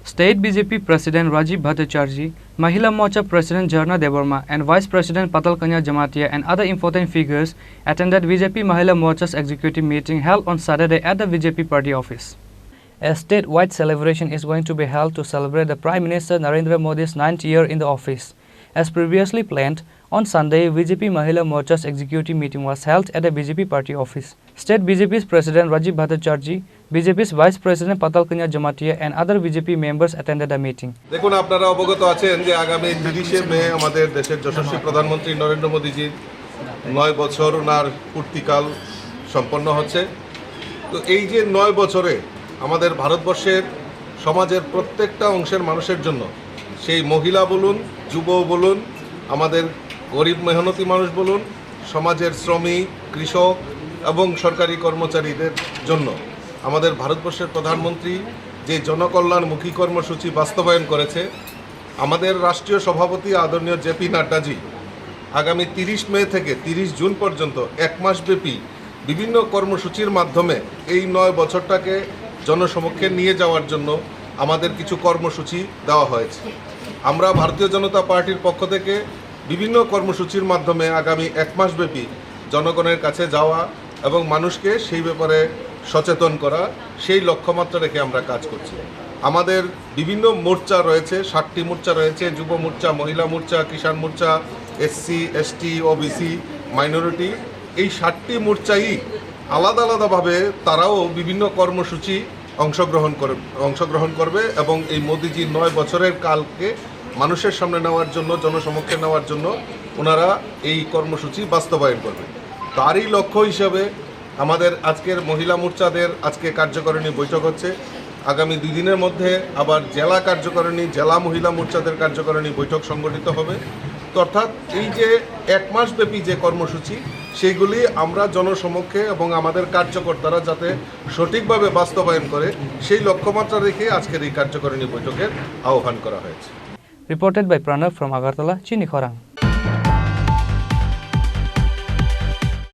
State BJP President Rajiv Bhattacharjee, Mahila Morcha President Jharna Devarma and Vice President Patal Kanya Jamatia and other important figures attended BJP Mahila Morcha's executive meeting held on Saturday at the BJP party office. A state-wide celebration is going to be held to celebrate the Prime Minister Narendra Modi's 9th year in the office. As previously planned, on Sunday, BJP Mahila Morcha's executive meeting was held at the BJP party office. State BJP's President Rajiv Bhattacharjee, BJP's Vice President Patal Kanya Jamatia and other BJP members attended the meeting. দেখুন আপনারা অবগত আছেন যে আগামী 30শে মে আমাদের দেশের যশস্বী প্রধানমন্ত্রী নরেন্দ্র মোদিজির 9 বছর ওনার পূর্তিকাল সম্পন্ন হচ্ছে। তো এই যে 9 বছরে আমাদের ভারতবর্ষের সমাজের প্রত্যেকটা অংশের মানুষের জন্য সেই মহিলা বলুন, যুব বলুন, আমাদের গরিব মেহনতি মানুষ বলুন, সমাজের শ্রমিক, কৃষক এবং সরকারি কর্মচারীদের জন্য আমাদের ভারতবর্ষের প্রধানমন্ত্রী যে জনকল্যাণমুখী কর্মসূচি বাস্তবায়ন করেছে, আমাদের রাষ্ট্রীয় সভাপতি আদরণীয় জেপি নাড্ডাজি আগামী 30 মে থেকে 30 জুন পর্যন্ত এক মাসব্যাপী বিভিন্ন কর্মসূচির মাধ্যমে এই 9 বছরটাকে জনসমক্ষে নিয়ে যাওয়ার জন্য আমাদের কিছু কর্মসূচি দেওয়া হয়েছে। আমরা ভারতীয় জনতা পার্টির পক্ষ থেকে বিভিন্ন কর্মসূচির মাধ্যমে আগামী এক মাসব্যাপী জনগণের কাছে যাওয়া এবং মানুষকে সেই ব্যাপারে সচেতন করা, সেই লক্ষ্যমাত্রা রেখে আমরা কাজ করছি। আমাদের বিভিন্ন মোর্চা রয়েছে, 7টি মোর্চা রয়েছে, যুব মোর্চা, মহিলা মোর্চা, কিষাণ মোর্চা, এসসি, এসটি, ওবিসি, মাইনরিটি। এই 7টি মোর্চাই আলাদা আলাদাভাবে তারাও বিভিন্ন কর্মসূচি অংশগ্রহণ করবে এবং এই মোদিজির 9 বছরের কালকে মানুষের সামনে নেওয়ার জন্য, জনসমক্ষে নেওয়ার জন্য ওনারা এই কর্মসূচি বাস্তবায়ন করবে। তারই লক্ষ্য হিসাবে আমাদের আজকের মহিলা মোর্চাদের আজকে কার্যকারিণী বৈঠক হচ্ছে। আগামী 2 দিনের মধ্যে আবার জেলা কার্যকারিণী, জেলা মহিলা মোর্চাদের কার্যকারিণী বৈঠক সংগঠিত হবে। তো অর্থাৎ এই যে এক মাসব্যাপী যে কর্মসূচি, সেইগুলি আমরা জনসমক্ষে এবং আমাদের কার্যকর্তারা যাতে সঠিকভাবে বাস্তবায়ন করে, সেই লক্ষ্যমাত্রা রেখে আজকের এই কার্যকারিণী বৈঠকের আহ্বান করা হয়েছে। Reported by Pranav from Agartala, Chini, Khorang.